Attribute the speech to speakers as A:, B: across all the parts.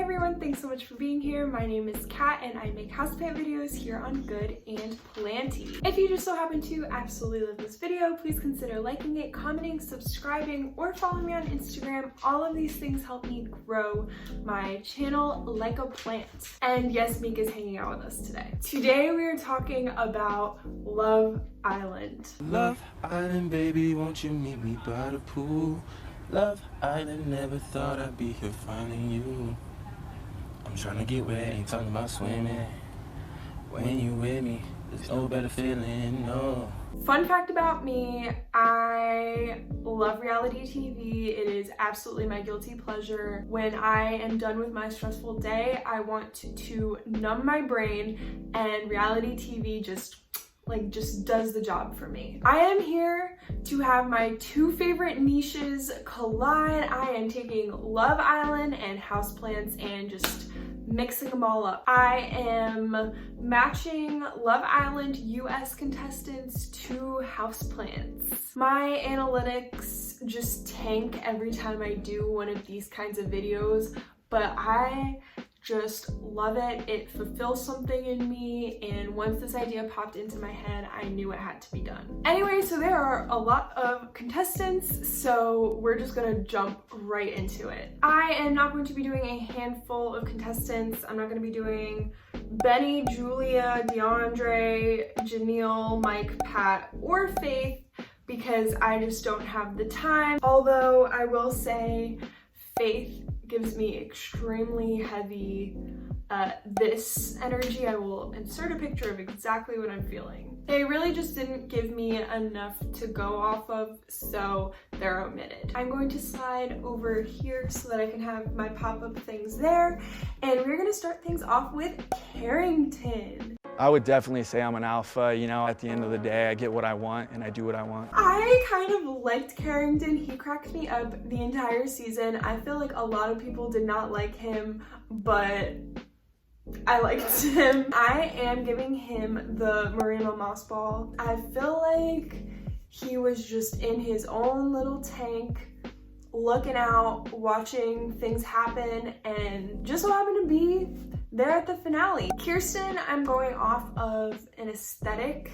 A: everyone, thanks so much for being here. My name is Kat and I make houseplant videos here on Good and Planty. If you just so happen to absolutely love this video, please consider liking it, commenting, subscribing, or following me on Instagram. All of these things help me grow my channel like a plant. And yes, Mika's hanging out with us today. Today we are talking about Love Island.
B: Love Island, baby, won't you meet me by the pool? Love Island, never thought I'd be here finding you. I'm trying to get wet, ain't talking about swimming. When you with me, there's no better feeling, no.
A: Fun fact about me, I love reality TV. It is absolutely my guilty pleasure. When I am done with my stressful day, I want to numb my brain, and reality TV just does the job for me. I am here to have my two favorite niches collide. I am taking Love Island and houseplants and just mixing them all up. I am matching Love Island US contestants to houseplants. My analytics just tank every time I do one of these kinds of videos, but I just love it. It fulfills something in me, and once this idea popped into my head, I knew it had to be done. Anyway, so there are a lot of contestants, so we're just gonna jump right into it. I am not going to be doing a handful of contestants. I'm not gonna be doing Benny, Julia, DeAndre, Janelle, Mike, Pat, or Faith, because I just don't have the time. Although I will say Faith gives me extremely heavy this energy. I will insert a picture of exactly what I'm feeling. They really just didn't give me enough to go off of, so they're omitted. I'm going to slide over here so that I can have my pop-up things there, and we're gonna start things off with Carrington.
C: I would definitely say I'm an alpha. You know, at the end of the day, I get what I want and I do what I want.
A: I kind of liked Carrington. He cracked me up the entire season. I feel like a lot of people did not like him, but I liked him. I am giving him the Marina Moss ball. I feel like he was just in his own little tank, looking out, watching things happen, and just so happened to be there at the finale. Kirsten, I'm going off of an aesthetic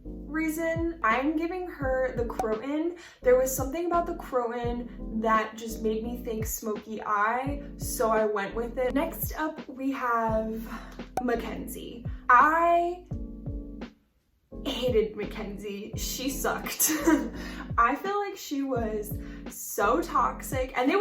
A: reason. I'm giving her the Croton. There was something about the Croton that just made me think smoky eye, so I went with it. Next up, we have Mackenzie. I hated Mackenzie. She sucked. I feel like she was so toxic, and they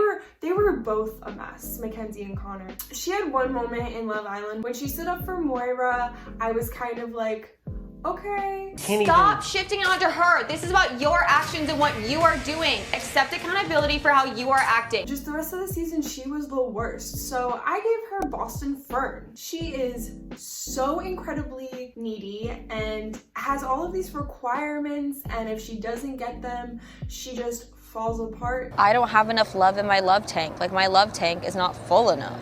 A: were both a mess, Mackenzie and Connor. She had one moment in Love Island when she stood up for Moira. I was kind of like, okay.
D: Stop shifting it onto her. This is about your actions and what you are doing. Accept accountability for how you are acting.
A: Just the rest of the season, she was the worst. So I gave her Boston Fern. She is so incredibly needy and has all of these requirements, and if she doesn't get them, she just falls apart.
D: I don't have enough love in my love tank. Like, my love tank is not full enough.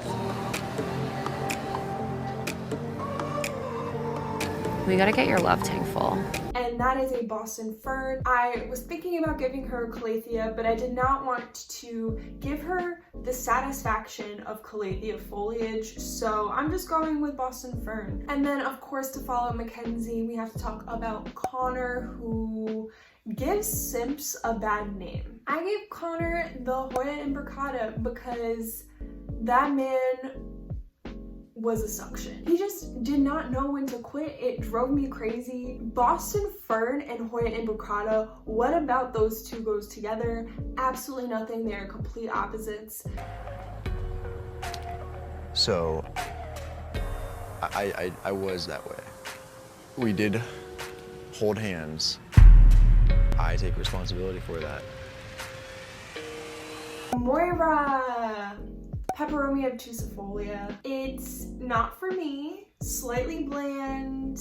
D: We gotta get your love tank full.
A: And that is a Boston Fern. I was thinking about giving her Calathea, but I did not want to give her the satisfaction of Calathea foliage, so I'm just going with Boston Fern. And then, of course, to follow Mackenzie, we have to talk about Connor, who gives simps a bad name. I gave Connor the Hoya Imbricata because that man was a suction. He just did not know when to quit. It drove me crazy. Boston Fern and Hoya Imbricata, what about those two goes together? Absolutely nothing. They are complete opposites.
E: So I was that way. We did hold hands. I take responsibility for that.
A: Moira. Peperomia obtusifolia. It's not for me, slightly bland,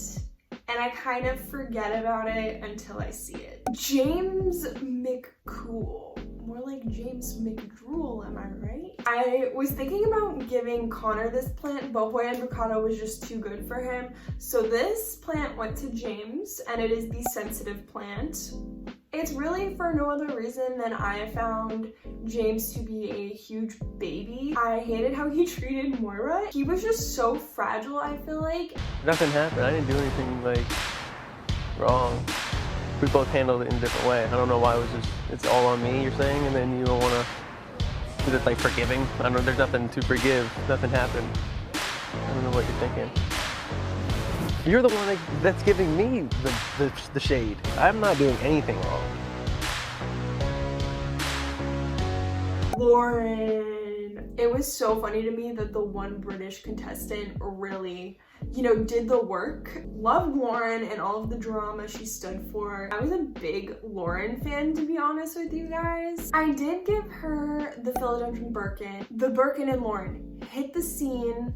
A: and I kind of forget about it until I see it. James McCool. More like James McDrool, am I right? I was thinking about giving Connor this plant, but Hoya Imbricata was just too good for him. So this plant went to James, and it is the sensitive plant. It's really for no other reason than I found James to be a huge baby. I hated how he treated Moira. He was just so fragile, I feel like.
F: Nothing happened. I didn't do anything like wrong. We both handled it in a different way. I don't know why it was just, it's all on me, you're saying, and then you don't want to, is it like forgiving? I don't know, there's nothing to forgive. Nothing happened. I don't know what you're thinking. You're the one that's giving me the shade. I'm not doing anything wrong.
A: Lauren. It was so funny to me that the one British contestant really, you know, did the work. Loved Lauren and all of the drama she stood for. I was a big Lauren fan, to be honest with you guys. I did give her the Philodendron Birkin. The Birkin and Lauren hit the scene.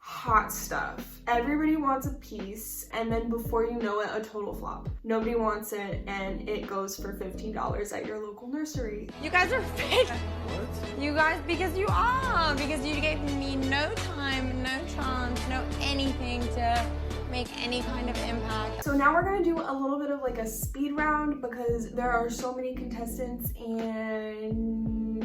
A: Hot stuff. Everybody wants a piece, and then before you know it, a total flop. Nobody wants it, and it goes for $15 at your local nursery.
D: You guys are fake. What? You guys, because you are. Because you gave me no time, no chance, no anything to make any kind of impact.
A: So now we're gonna do a little bit of like a speed round because there are so many contestants, and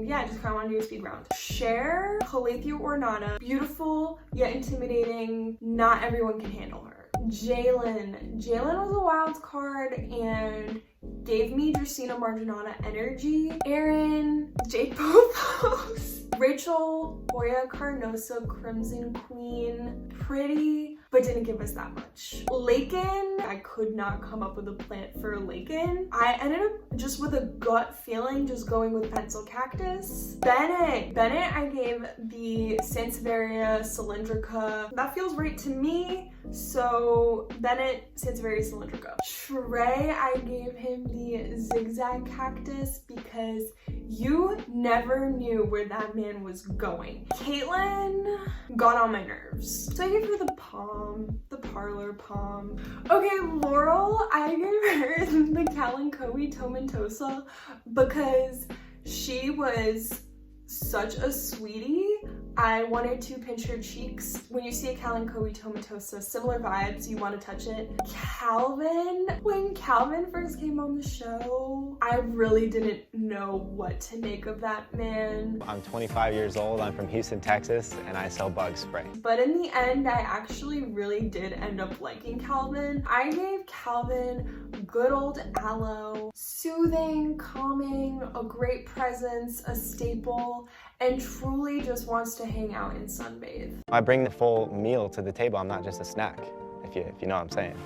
A: yeah, I just kind of want to do a speed round. Cher, Calethea Ornata, beautiful yet intimidating. Not everyone can handle her. Jalen. Jalen was a wild card and gave me Justina Marginata energy. Aaron, Jake Pothos. Rachel, Hoya Carnosa, Crimson Queen. Pretty, but didn't give us that much. Lakin, I could not come up with a plant for Lakin. I ended up just with a gut feeling just going with Pencil Cactus. Bennett, I gave the Sansevieria cylindrica. That feels right to me, so Bennett, Sansevieria cylindrica. Trey, I gave him the Zigzag Cactus because you never knew where that man was going. Caitlyn got on my nerves, so I gave her the Palm, the Parlor Palm. Okay, Laurel, I gave her the Kalanchoe Tomentosa because she was such a sweetie. I wanted to pinch her cheeks. When you see a Kalanchoe Tomentosa, similar vibes, you want to touch it. Calvin, when Calvin first came on the show, I really didn't know what to make of that man.
G: I'm 25 years old, I'm from Houston, Texas, and I sell bug spray.
A: But in the end, I actually really did end up liking Calvin. I gave Calvin good old aloe, soothing, calming, a great presence, a staple, and truly just wants to hang out and sunbathe.
G: I bring the full meal to the table, I'm not just a snack, if you know what I'm saying.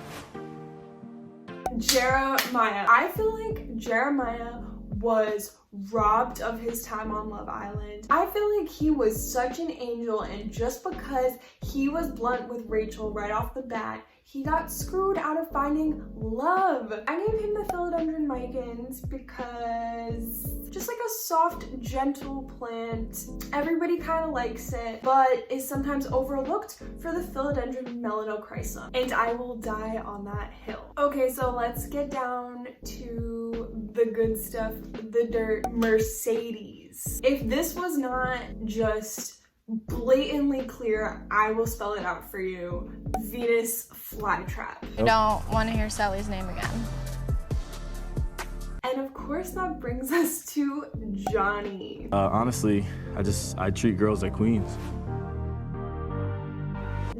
A: Jeremiah. I feel like Jeremiah was robbed of his time on Love Island. I feel like he was such an angel, and just because he was blunt with Rachel right off the bat, he got screwed out of finding love. I gave him the Philodendron Micans because just like a soft, gentle plant. Everybody kind of likes it, but is sometimes overlooked for the Philodendron Melanochrysum. And I will die on that hill. Okay, so let's get down to the good stuff, the dirt. Mercedes. If this was not just blatantly clear, I will spell it out for you. Venus flytrap.
H: You don't want to hear Sally's name again.
A: And of course that brings us to Johnny.
B: Honestly, I treat girls like queens.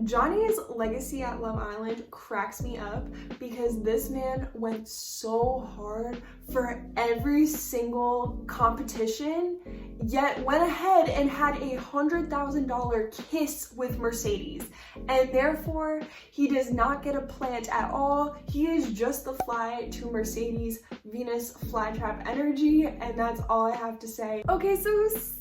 A: Johnny's legacy at Love Island cracks me up because this man went so hard for every single competition, yet went ahead and had a $100,000 kiss with Mercedes, and therefore he does not get a plant at all. He is just the fly to Mercedes Venus flytrap energy, and that's all I have to say. Okay, so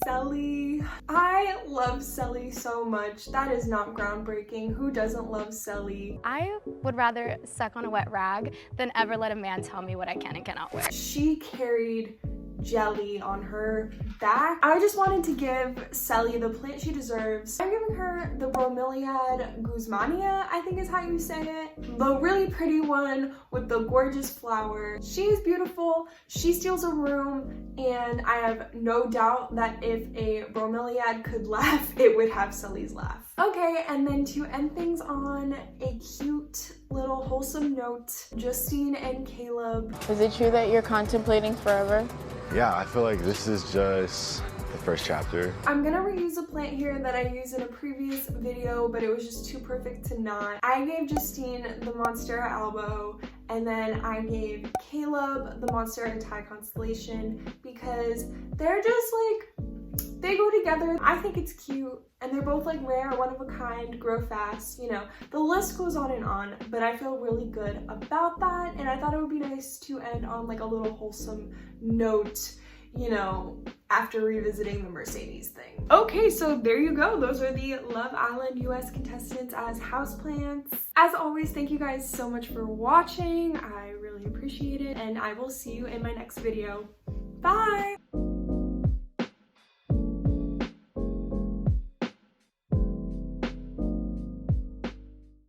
A: Selly. I love Selly so much. That is not groundbreaking. Who doesn't love Selly?
H: I would rather suck on a wet rag than ever let a man tell me what I can and cannot wear.
A: She carried jelly on her back. I just wanted to give Selly the plant she deserves. I'm giving her the Bromeliad Guzmania, I think is how you say it. The really pretty one with the gorgeous flower. She is beautiful, she steals a room, and I have no doubt that if a Bromeliad could laugh, it would have Selly's laugh. Okay, and then to end things on a cute little wholesome note. Justine and Caleb.
I: Is it true that you're contemplating forever?
E: Yeah, I feel like this is just the first chapter.
A: I'm gonna reuse a plant here that I used in a previous video, but it was just too perfect to not. I gave Justine the Monstera Albo, and then I gave Caleb the Monstera Thai Constellation because they're just like, they go together. I think it's cute, and they're both like rare, one of a kind, grow fast, you know. The list goes on, but I feel really good about that, and I thought it would be nice to end on like a little wholesome note, you know, after revisiting the Mercedes thing. Okay, so there you go. Those are the Love Island US contestants as houseplants. As always, thank you guys so much for watching. I really appreciate it, and I will see you in my next video. Bye!